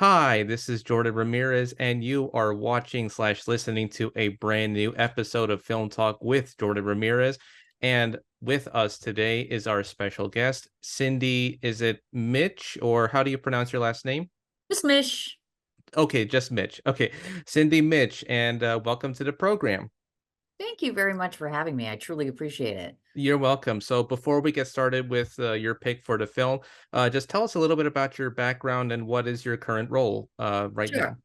Hi, this is Jordan Ramirez, and you are watching slash listening to a brand new episode of Film Talk with Jordan Ramirez. And with us today is our special guest, Cindy. Is it Mitch, or how do you pronounce your last name? Just Mish. Okay, just Mitch. Okay, Cindy Mitch, and welcome to the program. Thank you very much for having me. I truly appreciate it. You're welcome. So, before we get started with your pick for the film, just tell us a little bit about your background and what is your current role right Sure. now.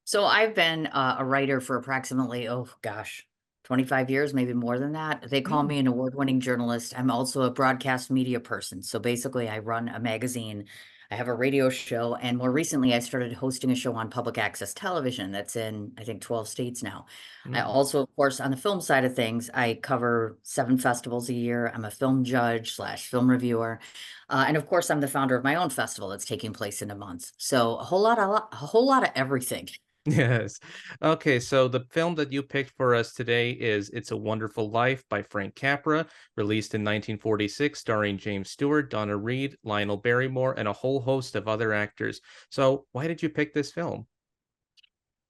So I've been a writer for approximately, oh gosh, 25 years, maybe more than that. They call Mm. me an award-winning journalist. I'm also a broadcast media person. So basically, I run a magazine. I have a radio show, and more recently, I started hosting a show on public access television that's in, I think, 12 states now. I Mm. also, of course, on the film side of things, I cover 7 festivals a year. I'm a film judge slash film reviewer. And of course, I'm the founder of my own festival that's taking place in a month. So a whole lot of everything. Yes. Okay, so the film that you picked for us today is It's a Wonderful Life by Frank Capra, released in 1946, starring James Stewart, Donna Reed, Lionel Barrymore, and a whole host of other actors. So, why did you pick this film?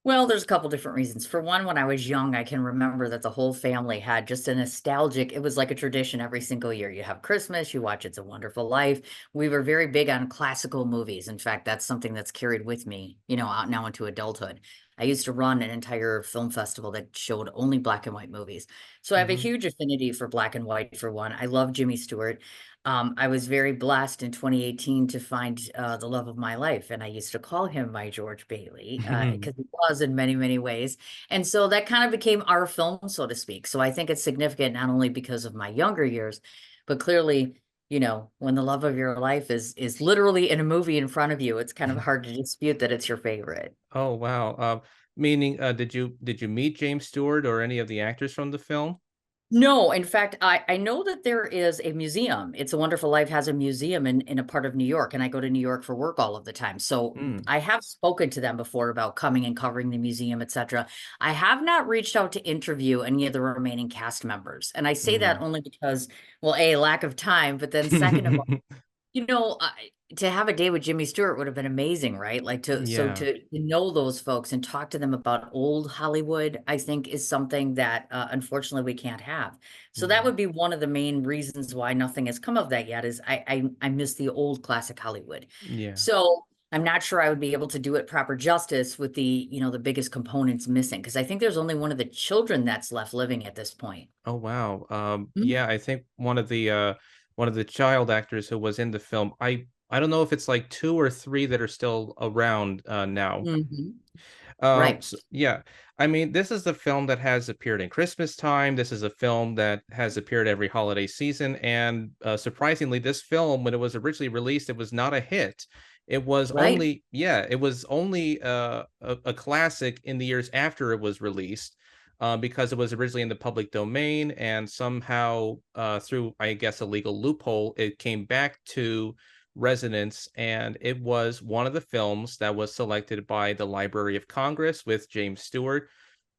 Well, there's a couple different reasons. For one, when I was young, I can remember that the whole family had just a nostalgic, it was like a tradition every single year. You have Christmas, you watch It's a Wonderful Life. We were very big on classical movies. In fact, that's something that's carried with me, out now into adulthood. I used to run an entire film festival that showed only black and white movies. So I have a Hmm. huge affinity for black and white, for one. I love Jimmy Stewart. I was very blessed in 2018 to find the love of my life, and I used to call him my George Bailey because he was in many, many ways. And so that kind of became our film, so to speak. So I think it's significant not only because of my younger years, but clearly, when the love of your life is literally in a movie in front of you, it's kind of hard to dispute that it's your favorite. Oh, wow. Meaning, did you meet James Stewart or any of the actors from the film? No, in fact, I know that there is a museum. It's a Wonderful Life has a museum in a part of New York, and I go to New York for work all of the time. So Mm. I have spoken to them before about coming and covering the museum, etc. I have not reached out to interview any of the remaining cast members. And I say that Mm. only because, well, A, lack of time, but then second of to have a day with Jimmy Stewart would have been amazing, right? Like Yeah. to know those folks and talk to them about old Hollywood, I think is something that unfortunately we can't have. So that Mm. would be one of the main reasons why nothing has come of that yet is I miss the old classic Hollywood. Yeah. So I'm not sure I would be able to do it proper justice with the biggest components missing because I think there's only one of the children that's left living at this point. Oh, wow. Mm. Yeah, I think one of the child actors who was in the film, I don't know if it's like two or three that are still around now. Mhm. Right. Yeah, I mean, this is the film that has appeared in Christmas time. This is a film that has appeared every holiday season, and surprisingly, this film, when it was originally released, it was not a hit. Right. It was only a classic in the years after it was released, because it was originally in the public domain, and somehow, through, I guess, a legal loophole, it came back to resonance, and it was one of the films that was selected by the Library of Congress with James Stewart,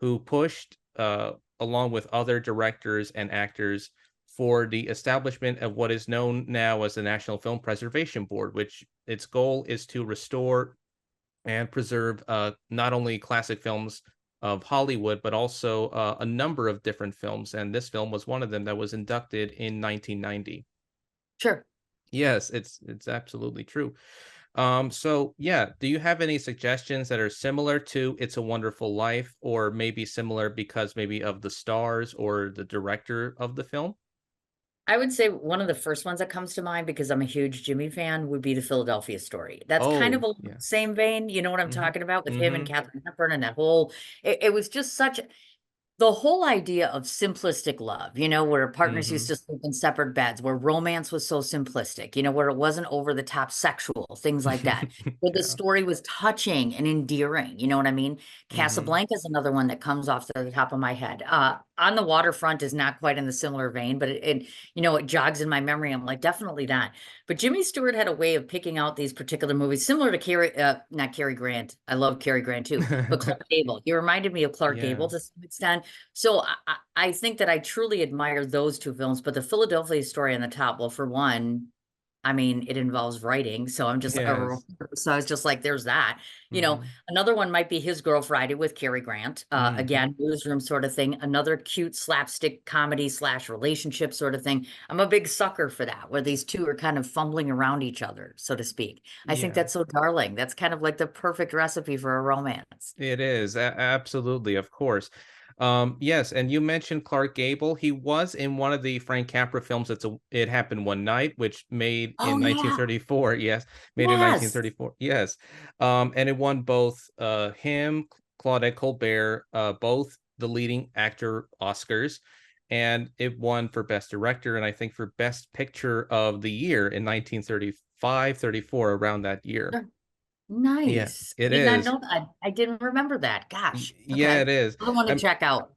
who pushed, along with other directors and actors, for the establishment of what is known now as the National Film Preservation Board, which its goal is to restore and preserve not only classic films of Hollywood, but also a number of different films. And this film was one of them that was inducted in 1990. Sure. Yes, it's absolutely true. So yeah, do you have any suggestions that are similar to It's a Wonderful Life, or maybe similar because maybe of the stars or the director of the film? I would say one of the first ones that comes to mind because I'm a huge Jimmy fan would be the Philadelphia Story. That's kind of Oh, a yeah. same vein, you know what I'm Hmm. talking about with him and Hmm. Katharine Hepburn and that whole it was just such the whole idea of simplistic love, where partners used Hmm. to sleep in separate beds, where romance was so simplistic, where it wasn't over the top sexual, things like that, where the Yeah. story was touching and endearing, you know what I mean? Hmm. Casablanca is another one that comes off the top of my head. On the Waterfront is not quite in the similar vein, but it jogs in my memory. I'm like, definitely that. But Jimmy Stewart had a way of picking out these particular movies, similar to not Cary Grant. I love Cary Grant too, but Clark Gable. He reminded me of Clark Gable Yeah. to some extent. So I think that I truly admire those two films, but the Philadelphia Story on the top. Well, for one, I mean, it involves writing. So I'm just, Yes. so I was just like, there's that. You know, Hmm. another one might be His Girl Friday with Cary Grant. Hmm. Again, newsroom sort of thing. Another cute slapstick comedy slash relationship sort of thing. I'm a big sucker for that, where these two are kind of fumbling around each other, so to speak. I think Yeah. that's so darling. That's kind of like the perfect recipe for a romance. It is absolutely, of course. Yes, and you mentioned Clark Gable. He was in one of the Frank Capra films. It Happened One Night, which made in Oh yeah. 1934. Yes, made in Yes. 1934. Yes, and it won both him, Claudette Colbert, both the leading actor Oscars, and it won for Best Director and I think for Best Picture of the Year in 1935, 34, around that year. Yeah, Nice. I it did not is. know that. I didn't remember that. Gosh. Yeah, Okay. it is. I want to Um, check out.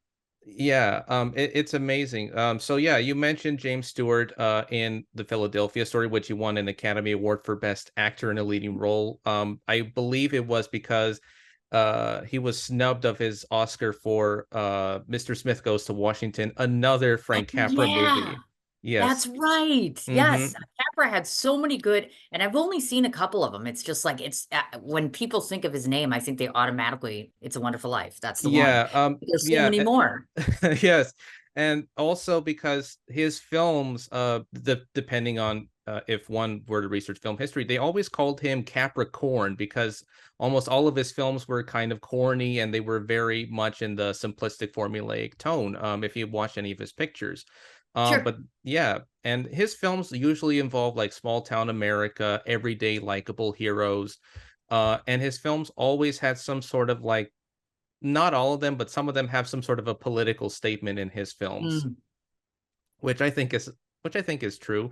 yeah, it's amazing. So yeah, you mentioned James Stewart in the Philadelphia Story, which he won an Academy Award for Best Actor in a Leading Role. I believe it was because he was snubbed of his Oscar for Mr. Smith Goes to Washington, another Oh, Frank Capra yeah. movie. Yes. That's right. Yes. Mm-hmm. Capra had so many good, and I've only seen a couple of them. It's just like when people think of his name, I think they automatically, It's a Wonderful Life. That's the one. Yeah, There's so yeah, many more. yes, and also because his films, depending on if one were to research film history, they always called him Capricorn because almost all of his films were kind of corny and they were very much in the simplistic formulaic tone. If you watch any of his pictures, but Sure. yeah, and his films usually involve like small town America, everyday likable heroes. And his films always had some sort of like not all of them, but some of them have some sort of a political statement in his films, Mm. which I think is which I think is true.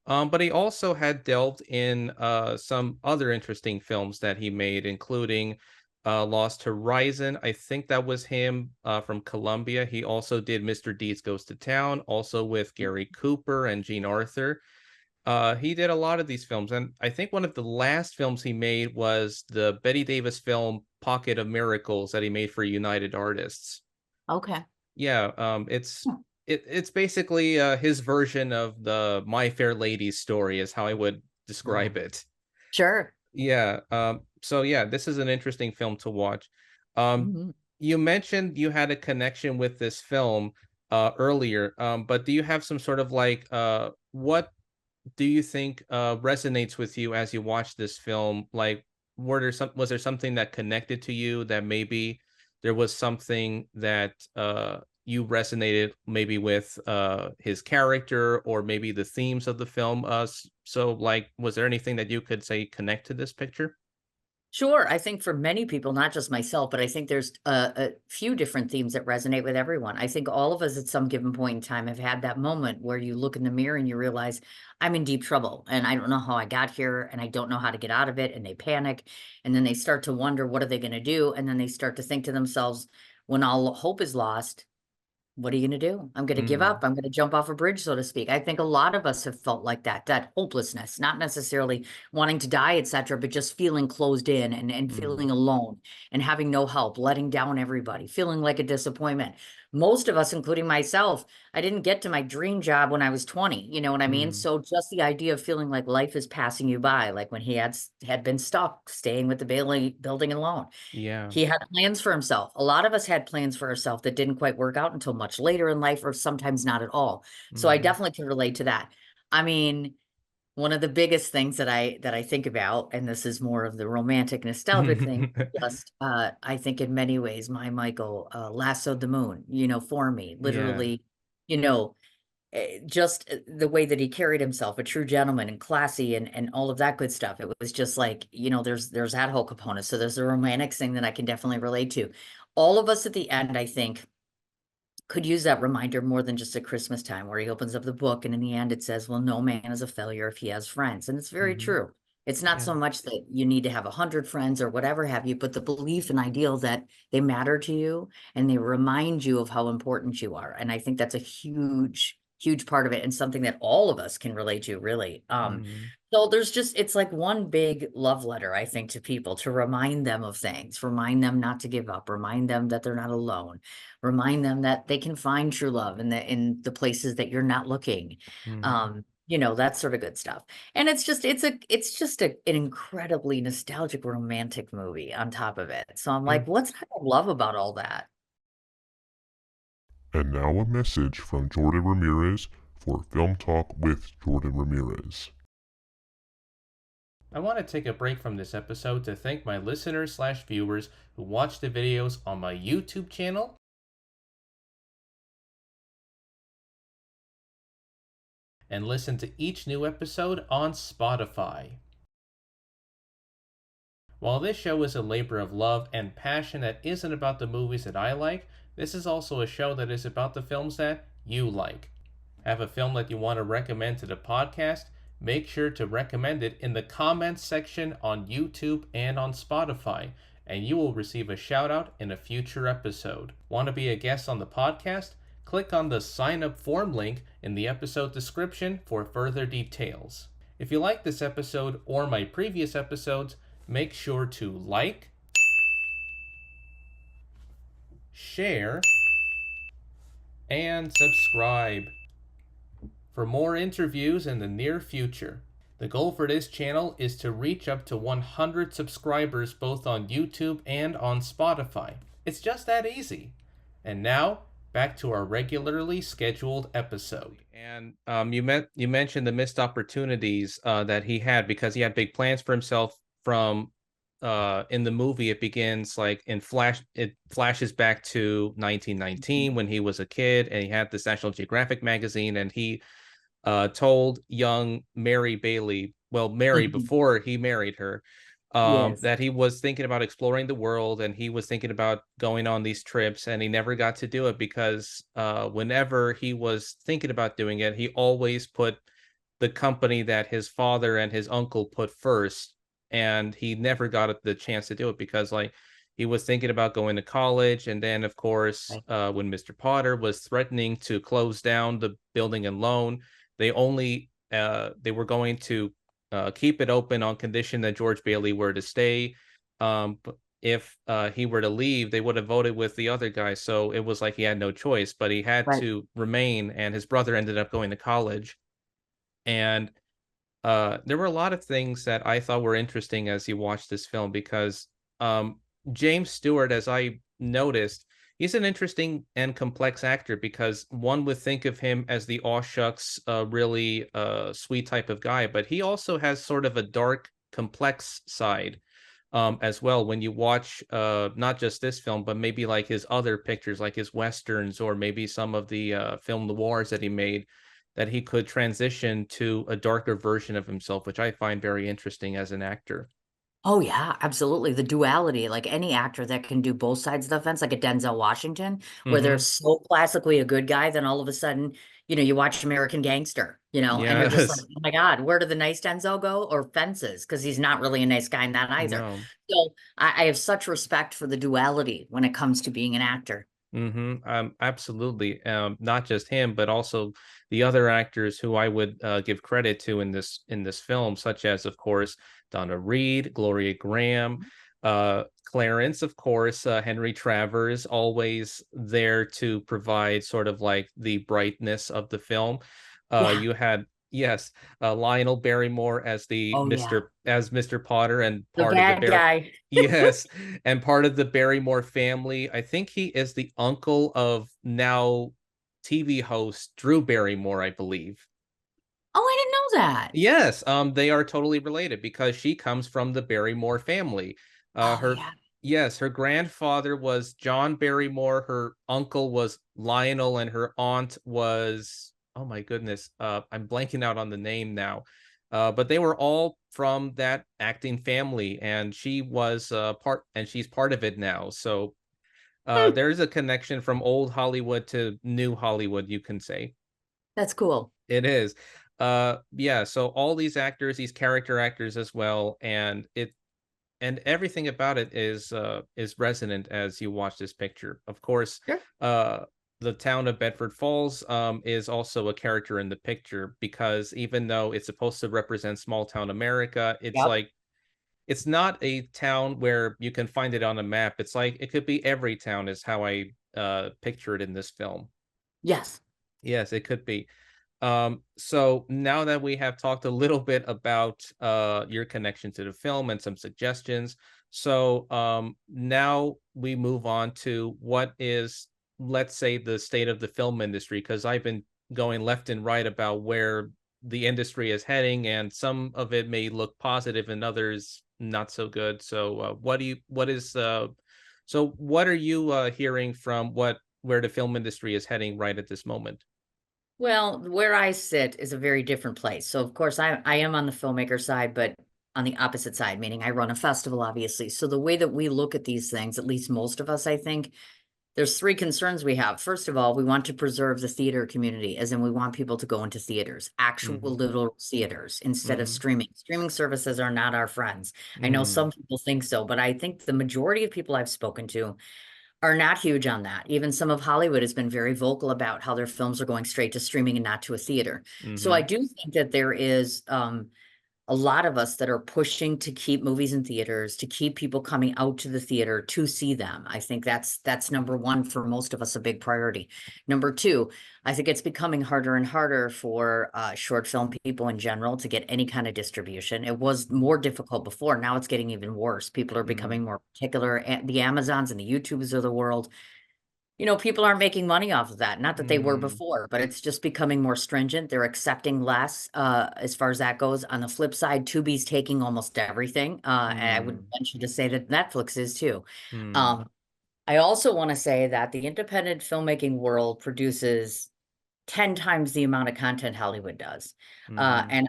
But he also had delved in some other interesting films that he made, including Lost Horizon. I think that was him from Colombia. He also did Mr. Deeds Goes to Town, also with Gary Cooper and Jean Arthur. He did a lot of these films, and I think one of the last films he made was the Betty Davis film Pocket of Miracles that he made for United Artists. Okay. Yeah, Hmm. it's basically his version of the My Fair Lady story is how I would describe Oh, it. sure. Yeah, so yeah, this is an interesting film to watch. Um, Mhm. you mentioned you had a connection with this film earlier, but do you have some sort of like what do you think resonates with you as you watch this film? Like, was there something that connected to you that maybe there was something that you resonated maybe with his character or maybe the themes of the film? So like, was there anything that you could say connect to this picture? Sure. I think for many people, not just myself, but I think there's a few different themes that resonate with everyone. I think all of us at some given point in time have had that moment where you look in the mirror and you realize I'm in deep trouble and I don't know how I got here and I don't know how to get out of it. And they panic and then they start to wonder, what are they going to do? And then they start to think to themselves, when all hope is lost, what are you going to do? I'm going to give up. Mm, I'm going to jump off a bridge, so to speak. I think a lot of us have felt like that hopelessness, not necessarily wanting to die, etc., but just feeling closed in and feeling mm, alone and having no help, letting down everybody, feeling like a disappointment. Most of us, including myself, I didn't get to my dream job when I was 20. You know what I mean? mm, So just the idea of feeling like life is passing you by, like when he had been stuck staying with the Bailey building alone. yeah. He had plans for himself. A lot of us had plans for ourselves that didn't quite work out until much later in life, or sometimes not at all. So I Mm. definitely can relate to that. I mean, one of the biggest things that I think about, and this is more of the romantic nostalgic thing, just I think in many ways, my Michael lassoed the moon, for me, Yeah. literally, you know, just the way that he carried himself, a true gentleman and classy and all of that good stuff. It was just like, there's that whole component. So there's a romantic thing that I can definitely relate to. All of us at the end, I think, could use that reminder more than just at Christmas time, where he opens up the book and in the end it says, well, no man is a failure if he has friends. And it's very Hmm. true. It's not Yeah. so much that you need to have 100 friends or whatever have you, but the belief and ideal that they matter to you and they remind you of how important you are. And I think that's a huge, huge part of it and something that all of us can relate to, really. Hmm. So it's like one big love letter, I think, to people to remind them of things, remind them not to give up, remind them that they're not alone, remind them that they can find true love in the places that you're not looking. Hmm. Um, that sort of good stuff. And it's just an incredibly nostalgic romantic movie on top of it. So I'm like, Mm. what's not to love about all that? And now a message from Jordan Ramirez for Film Talk with Jordan Ramirez. I want to take a break from this episode to thank my listeners/viewers who watch the videos on my YouTube channel and listen to each new episode on Spotify. While this show is a labor of love and passion that isn't about the movies that I like, this is also a show that is about the films that you like. Have a film that you want to recommend to the podcast? Make sure to recommend it in the comments section on YouTube and on Spotify, and you will receive a shout out in a future episode. Want to be a guest on the podcast? Click on the sign up form link in the episode description for further details. If you like this episode or my previous episodes, make sure to like, share, and subscribe for more interviews in the near future. The goal for this channel is to reach up to 100 subscribers both on YouTube and on Spotify. It's just that easy. And now, back to our regularly scheduled episode. And you mentioned the missed opportunities that he had because he had big plans for himself from in the movie. It begins like it flashes back to 1919 when he was a kid and he had this National Geographic magazine, and he told young Mary Bailey, well, Mary Mhm. before he married her, Yes. that he was thinking about exploring the world and he was thinking about going on these trips, and he never got to do it because whenever he was thinking about doing it, he always put the company that his father and his uncle put first, and he never got the chance to do it because like he was thinking about going to college, and then of course Right. when Mr. Potter was threatening to close down the building and loan, they were going to keep it open on condition that George Bailey were to stay. But if he were to leave, they would have voted with the other guy. So it was like he had no choice, but he had Right. to remain. And his brother ended up going to college. And there were a lot of things that I thought were interesting as you watched this film because um, James Stewart, as I noticed, he's an interesting and complex actor because one would think of him as the aw shucks, really sweet type of guy, but he also has sort of a dark, complex side as well. When you watch not just this film, but maybe like his other pictures, like his westerns, or maybe some of the film noirs that he made, that he could transition to a darker version of himself, which I find very interesting as an actor. Oh yeah, absolutely. The duality, like any actor that can do both sides of the fence, like a Denzel Washington, where they're Mm-hmm. so classically a good guy, then all of a sudden, you watch American Gangster, and you're just like, Yes. oh my God, where did the nice Denzel go? Or Fences, because he's not really a nice guy in that either. No. So I have such respect for the duality when it comes to being an actor. Mm-hmm. Absolutely. Not just him, but also the other actors who I would give credit to in this film, such as, of course, Donna Reed, Gloria Grahame, Clarence, of course, Henry Travers, always there to provide sort of like the brightness of the film. Yeah. You had, yes, Lionel Barrymore as Oh yeah. Mr. Potter and The part of the bad Bear. guy. Yes, and part of the Barrymore family. I think he is the uncle of now TV host Drew Barrymore, I believe. Oh, I didn't know that. Yes, they are totally related because she comes from the Barrymore family. Oh Her yeah. Yes, her grandfather was John Barrymore, her uncle was Lionel, and her aunt was, oh my goodness, I'm blanking out on the name now. But they were all from that acting family, and she's part of it now. So Hmm, there's a connection from old Hollywood to new Hollywood, you can say. that's cool. It is. Yeah, so all these actors, these character actors as well, and everything about it is resonant as you watch this picture. Of course, Sure. uh the town of Bedford Falls is also a character in the picture because even though it's supposed to represent small town America, it's Yep. like it's not a town where you can find it on a map. It's like it could be every town is how I picture it in this film. Yes. Yes, it could be. So now that we have talked a little bit about your connection to the film and some suggestions, so now we move on to what is, let's say, the state of the film industry, because I've been going left and right about where the industry is heading, and some of it may look positive and others not so good. So what are you hearing from where the film industry is heading right at this moment? Well, where I sit is a very different place. So of course I am on the filmmaker side, but on the opposite side, meaning I run a festival, obviously. So the way that we look at these things, at least most of us, I think, there's three concerns we have. First of all, we want to preserve the theater community, as in we want people to go into theaters, actual Mm-hmm. little theaters, instead of Mm-hmm. streaming. Streaming services are not our friends. I know Mm, some people think so, but I think the majority of people I've spoken to are not huge on that. Even some of Hollywood has been very vocal about how their films are going straight to streaming and not to a theater. So I mhm, do think that there is a lot of us that are pushing to keep movies in theaters, to keep people coming out to the theater to see them. I think that's number one for most of us, a big priority. Number two, I think it's becoming harder and harder for short film people in general to get any kind of distribution. It was more difficult before. Now it's getting even worse. People are mm, becoming more particular. The Amazons and the YouTubes of the world, people aren't making money off of that. Not that they were mhm, before, but it's just becoming more stringent. They're accepting less as far as that goes. On the flip side, Tubi's taking almost everything. And I would mm, venture to say that Netflix is too. mm, Um, I also want to say that the independent filmmaking world produces 10 times the amount of content Hollywood does. mhm, And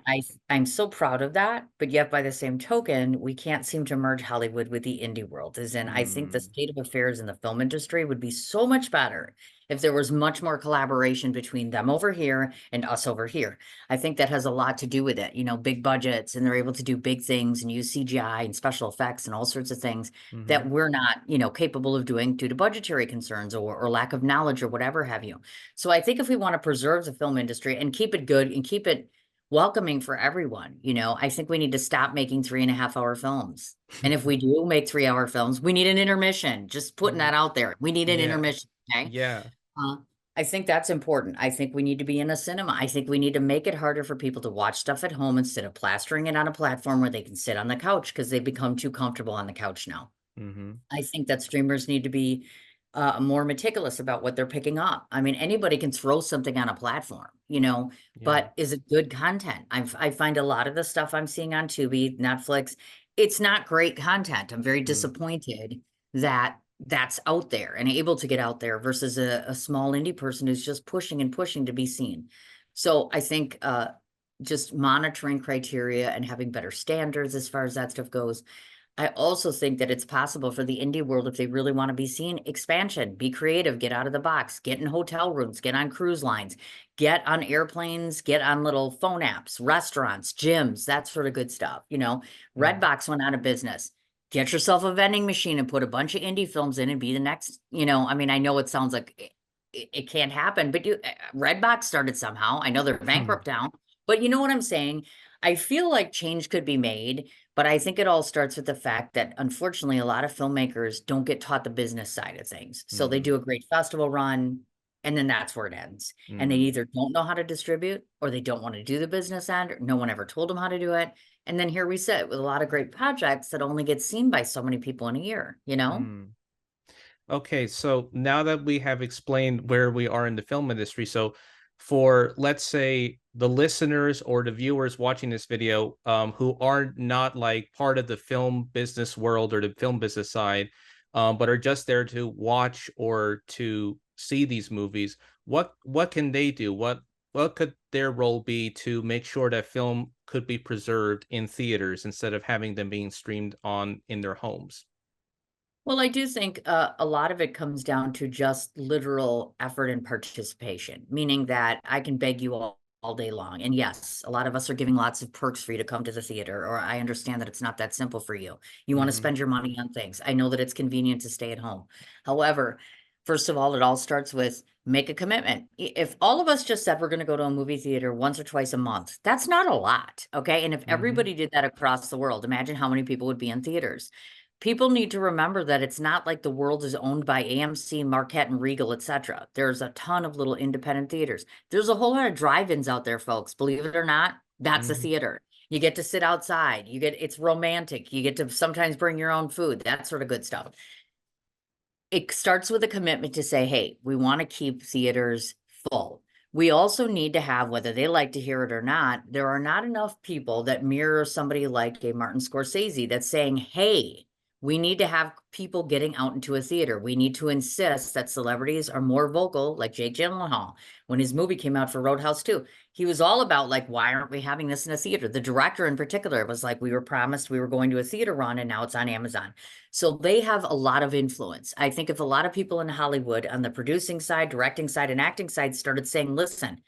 I'm so proud of that. But yet by the same token, we can't seem to merge Hollywood with the indie world. As in, I think the mm, state of affairs in the film industry would be so much better if there was much more collaboration between them over here and us over here. I think that has a lot to do with it. Big budgets, and they're able to do big things and use CGI and special effects and all sorts of things that mhm, we're not, capable of doing due to budgetary concerns or lack of knowledge or whatever have you. So I think if we want to preserve the film industry and keep it good and keep it welcoming for everyone, I think we need to stop making 3.5 hour films. And if we do make 3 hour films, we need an intermission. Just putting mm, that out there. We need an yeah, intermission. Okay. yeah, Uh, I think that's important. I think we need to be in a cinema. I think we need to make it harder for people to watch stuff at home instead of plastering it on a platform where they can sit on the couch because they become too comfortable on the couch now. mhm, I think that streamers need to be more meticulous about what they're picking up. I mean, anybody can throw something on a platform, yeah, but is it good content? I find a lot of the stuff I'm seeing on Tubi, Netflix, it's not great content. I'm very mm, disappointed that that's out there and able to get out there versus a small indie person who's just pushing and pushing to be seen. So I think just monitoring criteria and having better standards as far as that stuff goes. I also think that it's possible for the indie world, if they really want to be seen, expansion, be creative, get out of the box, get in hotel rooms, get on cruise lines, get on airplanes, get on little phone apps, restaurants, gyms, that sort of good stuff. mm, Redbox went out of business. Get yourself a vending machine and put a bunch of indie films in and be the next, I mean, I know it sounds like it can't happen, but Redbox started somehow. I know they're bankrupt now, but you know what I'm saying? I feel like change could be made, but I think it all starts with the fact that unfortunately a lot of filmmakers don't get taught the business side of things. So they mhm, do a great festival run and then that's where it ends. And they mm, either don't know how to distribute or they don't want to do the business end. Or no one ever told them how to do it. And then here we sit with a lot of great projects that only get seen by so many people in a year? mm. Okay, so now that we have explained where we are in the film industry, so for, let's say, the listeners or the viewers watching this video, who are not like part of the film business world or the film business side, but are just there to watch or to see these movies, what can they do? What could their role be to make sure that film could be preserved in theaters instead of having them being streamed on in their homes? Well, I do think a lot of it comes down to just literal effort and participation, meaning that I can beg you all day long. And yes, a lot of us are giving lots of perks for you to come to the theater, or I understand that it's not that simple for you. You want to Mm-hmm. spend your money on things. I know that it's convenient to stay at home. However, first of all, it all starts with make a commitment. If all of us just said we're going to go to a movie theater once or twice a month, that's not a lot. Okay. And if Mm-hmm. everybody did that across the world, imagine how many people would be in theaters. people need to remember that it's not like the world is owned by AMC, Marquette, and Regal, etc. There's a ton of little independent theaters. There's a whole lot of drive-ins out there, folks. Believe it or not, that's a theater. You get to sit outside. It's romantic. You get to sometimes bring your own food, that sort of good stuff. It starts with a commitment to say, hey, we want to keep theaters full. We also need to have, whether they like to hear it or not, there are not enough people that mirror somebody like a Martin Scorsese that's saying, hey, we need to have people getting out into a theater. We need to insist that celebrities are more vocal, like Jake Gyllenhaal. When his movie came out for Roadhouse 2, he was all about, like, why aren't we having this in a theater? The director in particular was like, we were promised we were going to a theater run, and now it's on Amazon. So they have a lot of influence. I think if a lot of people in Hollywood on the producing side, directing side, and acting side started saying, listen,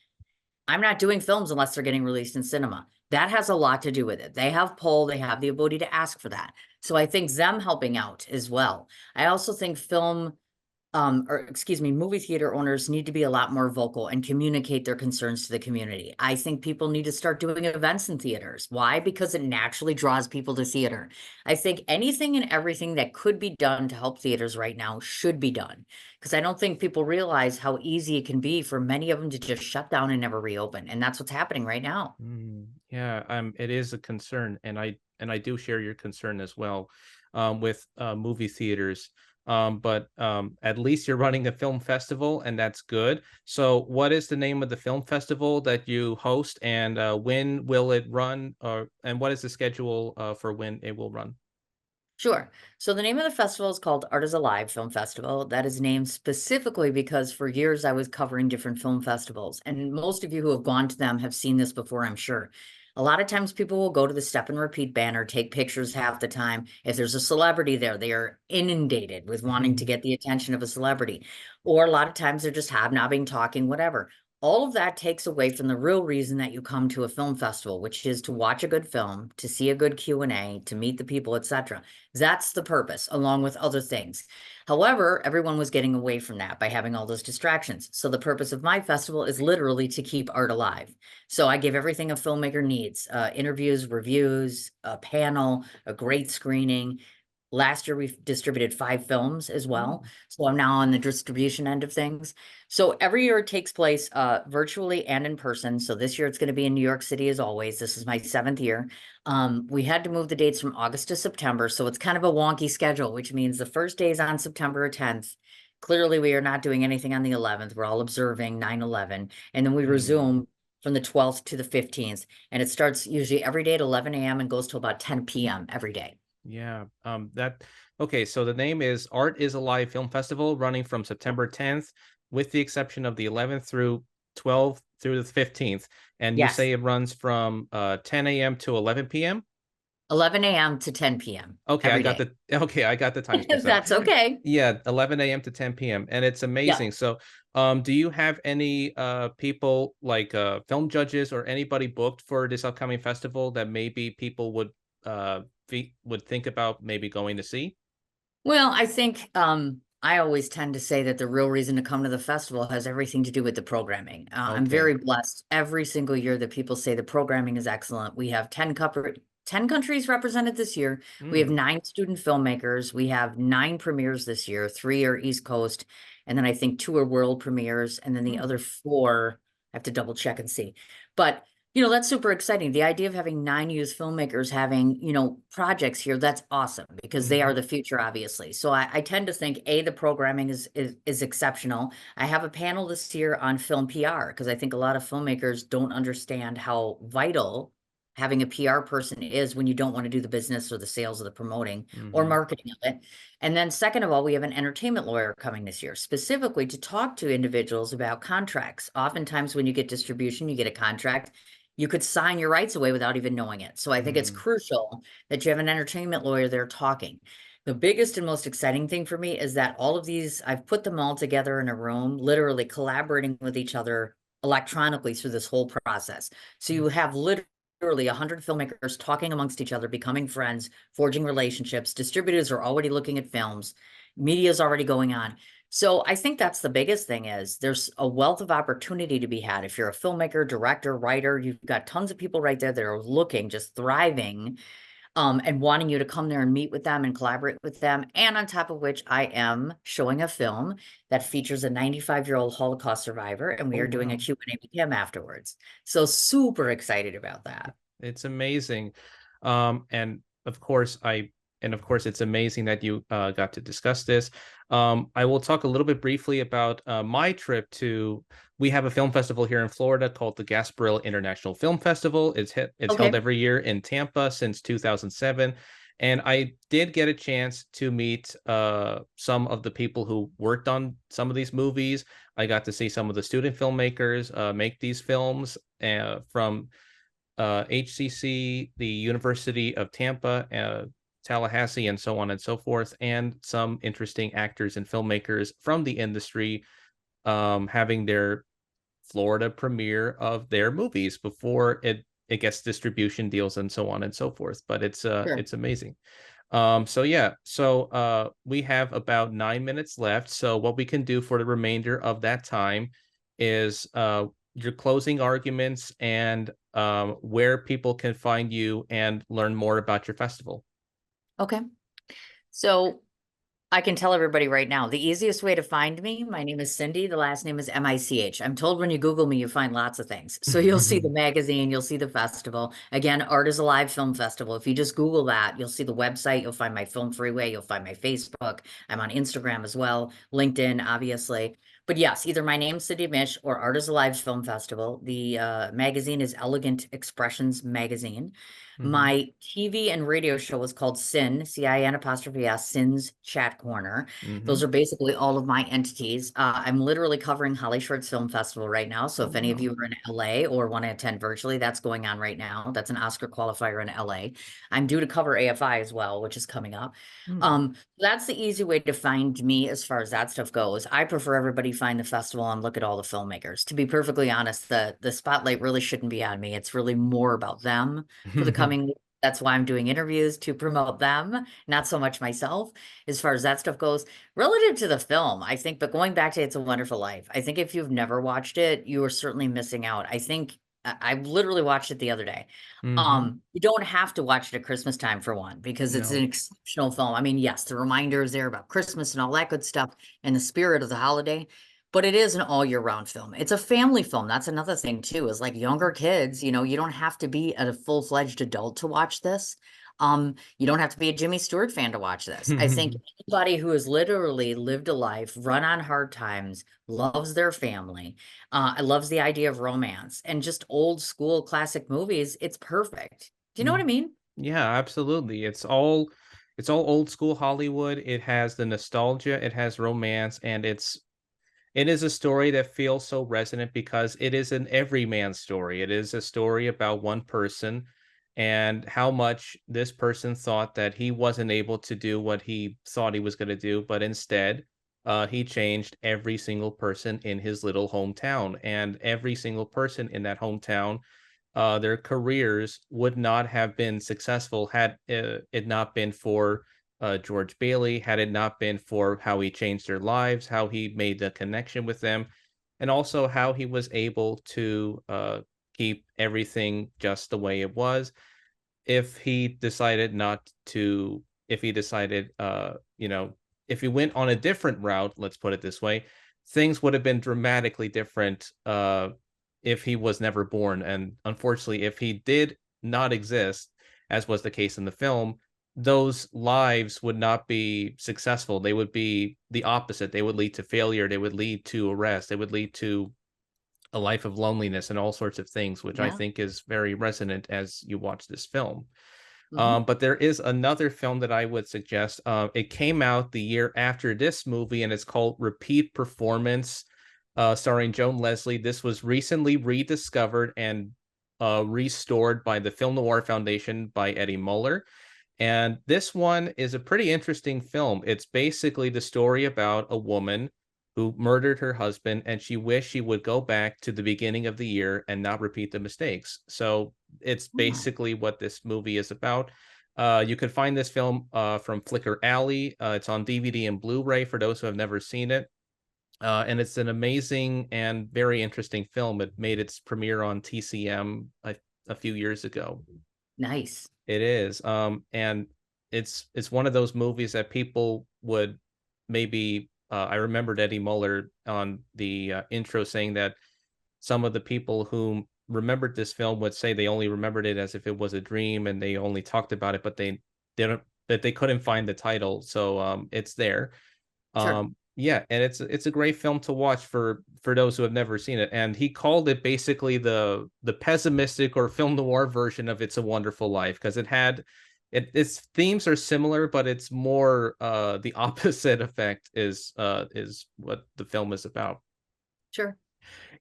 I'm not doing films unless they're getting released in cinema. That has a lot to do with it. They have pull, they have the ability to ask for that. So I think them helping out as well. I also think movie theater owners need to be a lot more vocal and communicate their concerns to the community. I think people need to start doing events in theaters. Why? Because it naturally draws people to theater. I think anything and everything that could be done to help theaters right now should be done. Because I don't think people realize how easy it can be for many of them to just shut down and never reopen. And that's what's happening right now. Yeah, it is a concern, and I do share your concern as well, with movie theaters. But at least you're running a film festival, and that's good. So, what is the name of the film festival that you host, and when will it run? And what is the schedule for when it will run? Sure. So the name of the festival is called Art is Alive Film Festival. That is named specifically because for years I was covering different film festivals. And most of you who have gone to them have seen this before, I'm sure. A lot of times people will go to the step and repeat banner, take pictures half the time. If there's a celebrity there, they are inundated with wanting to get the attention of a celebrity. Or a lot of times they're just hobnobbing, talking, whatever. All of that takes away from the real reason that you come to a film festival, which is to watch a good film, to see a good Q&A, to meet the people, etc. That's the purpose, along with other things. However, everyone was getting away from that by having all those distractions. So the purpose of my festival is literally to keep art alive. So I give everything a filmmaker needs, interviews, reviews, a panel, a great screening. Last year, we distributed 5 films as well. So I'm now on the distribution end of things. So every year it takes place virtually and in person. So this year it's going to be in New York City as always. This is my 7th year. We had to move the dates from August to September. So it's kind of a wonky schedule, which means the first day is on September 10th. Clearly, we are not doing anything on the 11th. We're all observing 9/11. And then we resume from the 12th to the 15th. And it starts usually every day at 11 a.m. and goes to about 10 p.m. every day. Yeah. Okay. So the name is Art is Alive Film Festival, running from September 10th, with the exception of the 11th through 12th through the 15th. And you Yes. say it runs from 10 a.m. to 11 p.m. 11 a.m. to 10 p.m. Okay, every day. I got the times mixed up. That's okay. Yeah, 11 a.m. to 10 p.m. And it's amazing. So, do you have any people like film judges or anybody booked for this upcoming festival that maybe people would think about maybe going to see? Well, I think I always tend to say that the real reason to come to the festival has everything to do with the programming. I'm Okay. very blessed every single year that people say the programming is excellent. We have 10 countries represented this year. We have 9 student filmmakers. We have 9 premieres this year. 3 are East Coast, and then I think 2 are world premieres, and then the other 4, I have to double check and see. But that's super exciting. The idea of having 9 youth filmmakers having, projects here, that's awesome because they are the future, obviously. So I tend to think, the programming is exceptional. I have a panel this year on film PR because I think a lot of filmmakers don't understand how vital having a PR person is when you don't want to do the business or the sales or the promoting or marketing of it. And then second of all, we have an entertainment lawyer coming this year, specifically to talk to individuals about contracts. Oftentimes when you get distribution, you get a contract. You could sign your rights away without even knowing it. So I think it's crucial that you have an entertainment lawyer there talking. The biggest and most exciting thing for me is that all of these, I've put them all together in a room, literally collaborating with each other electronically through this whole process. So you have literally 100 filmmakers talking amongst each other, becoming friends, forging relationships. Distributors are already looking at films. Media is already going on. So I think that's the biggest thing is there's a wealth of opportunity to be had. If you're a filmmaker, director, writer, you've got tons of people right there that are looking, just thriving. and wanting you to come there and meet with them and collaborate with them. And on top of which, I am showing a film that features a 95-year-old Holocaust survivor, and we Oh, are doing a wow. Q&A with him afterwards. So super excited about that. It's amazing. And of course, it's amazing that you got to discuss this. I will talk a little bit briefly about my trip to. We have a film festival here in Florida called the Gasparilla International Film Festival. It's held Okay. every year in Tampa since 2007. And I did get a chance to meet some of the people who worked on some of these movies. I got to see some of the student filmmakers make these films from HCC, the University of Tampa, Tallahassee, and so on and so forth, and some interesting actors and filmmakers from the industry having their Florida premiere of their movies before it gets distribution deals and so on and so forth. But Sure. it's amazing. So we have about 9 minutes left. So what we can do for the remainder of that time is your closing arguments and where people can find you and learn more about your festival. Okay. So I can tell everybody right now, the easiest way to find me, my name is Cindy. The last name is Mich. I'm told when you Google me, you find lots of things. So you'll see the magazine, you'll see the festival. Again, Art is Alive Film Festival. If you just Google that, you'll see the website. You'll find my Film Freeway. You'll find my Facebook. I'm on Instagram as well, LinkedIn, obviously. But yes, either my name's Cindy Mich or Art is Alive Film Festival. The magazine is Elegant Expressions Magazine. Mhm, My TV and radio show was called CIN apostrophe S, Sin's Chat Corner. Those mhm. are basically all of my entities. I'm literally covering Holly Shorts Film Festival right now. So Oh, if any of wow. you are in LA or want to attend virtually, that's going on right now. That's an Oscar qualifier in LA. I'm due to cover AFI as well, which is coming up. Hmm. That's the easy way to find me as far as that stuff goes. I prefer everybody find the festival and look at all the filmmakers. To be perfectly honest, the spotlight really shouldn't be on me. It's really more about them for the coming week. That's why I'm doing interviews to promote them, not so much myself, as far as that stuff goes. Relative to the film, I think, but going back to It's a Wonderful Life, I think if you've never watched it, you are certainly missing out. I think I literally watched it the other day. Mhm. You don't have to watch it at Christmas time for one, because it's an No. exceptional film. I mean, yes, the reminder is there about Christmas and all that good stuff and the spirit of the holiday, but it is an all year round film. It's a family film. That's another thing too, is like younger kids, you don't have to be a full-fledged adult to watch this. You don't have to be a Jimmy Stewart fan to watch this. I think anybody who has literally lived a life, run on hard times, loves their family, loves the idea of romance and just old school classic movies, it's perfect. Do you know what I Mm. mean? Yeah, absolutely. It's all old school Hollywood. It has the nostalgia, it has romance, and it is a story that feels so resonant because it is an everyman story. It is a story about one person and how much this person thought that he wasn't able to do what he thought he was going to do, but instead, he changed every single person in his little hometown, and every single person in that hometown, their careers would not have been successful had it not been for George Bailey, had it not been for how he changed their lives, how he made the connection with them, and also how he was able to keep everything just the way it was. If he decided not to, if he decided, if he went on a different route, let's put it this way, things would have been dramatically different if he was never born. And unfortunately, if he did not exist, as was the case in the film, those lives would not be successful. They would be the opposite. They would lead to failure. They would lead to arrest. They would lead to a life of loneliness and all sorts of things, which I Yeah. think is very resonant as you watch this film. Hmm. But there is another film that I would suggest. It came out the year after this movie, and it's called Repeat Performance, starring Joan Leslie. This was recently rediscovered and restored by the Film Noir Foundation by Eddie Muller. And this one is a pretty interesting film. It's basically the story about a woman who murdered her husband, and she wished she would go back to the beginning of the year and not repeat the mistakes. So it's Oh, basically what this movie is about. You can find this film from Flickr Alley. It's on DVD and Blu-ray for those who have never seen it. And it's an amazing and very interesting film. It made its premiere on TCM a few years ago. nice. It is. And it's one of those movies that people would maybe I remembered Eddie Muller on the intro saying that some of the people who remembered this film would say they only remembered it as if it was a dream and they only talked about it, but they didn't, that they couldn't find the title. So it's there. Sure. Yeah, and it's a great film to watch for those who have never seen it. And he called it basically the pessimistic or film noir version of It's a Wonderful Life, because its themes are similar, but it's more the opposite effect is what the film is about. Sure.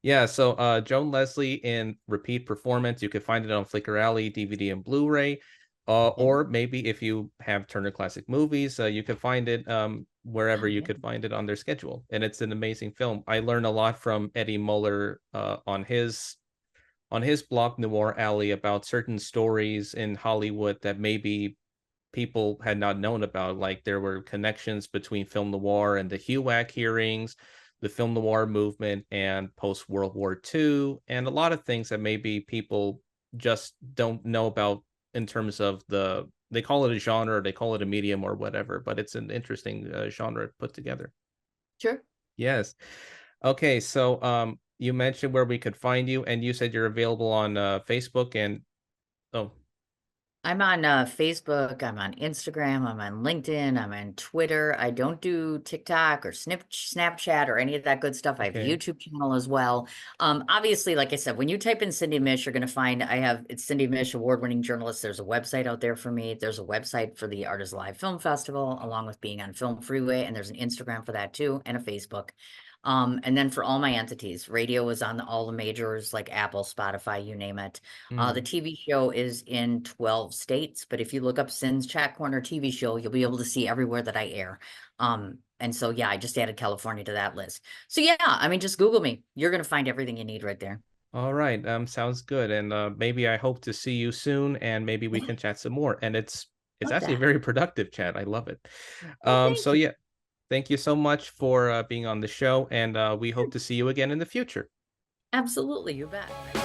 Yeah, so Joan Leslie in repeat performance. You could find it on Flickr Alley, DVD and Blu-ray. Or maybe if you have Turner Classic Movies, you could find it wherever you could find it on their schedule. And it's an amazing film. I learned a lot from Eddie Muller on his blog Noir Alley about certain stories in Hollywood that maybe people had not known about. Like there were connections between film noir and the HUAC hearings, the film noir movement, and post World War II, and a lot of things that maybe people just don't know about in terms of they call it a genre, or they call it a medium or whatever, but it's an interesting genre put together. Sure. Yes. Okay, so you mentioned where we could find you, and you said you're available on Facebook and oh, I'm on Facebook, I'm on Instagram, I'm on LinkedIn, I'm on Twitter. I don't do TikTok or Snapchat or any of that good stuff. I have a okay. YouTube channel as well. Obviously, like I said, when you type in Cindy Mish, you're going to find it's Cindy Mish, award-winning journalist. There's a website out there for me. There's a website for the Artists Live Film Festival, along with being on Film Freeway, and there's an Instagram for that too, and a Facebook. And then for all my entities, radio is on all the majors like Apple, Spotify, you name it. The TV show is in 12 states, but if you look up Cin's Chat Corner TV show, you'll be able to see everywhere that I air. And so, yeah, I just added California to that list. So, yeah, I mean, just Google me. You're going to find everything you need right there. All right. Sounds good. And maybe I hope to see you soon, and maybe we can chat some more. And it's Love actually a that. very productive chat. I love it. Well, So thank you. yeah, thank you so much for being on the show, and we hope to see you again in the future. Absolutely. You bet.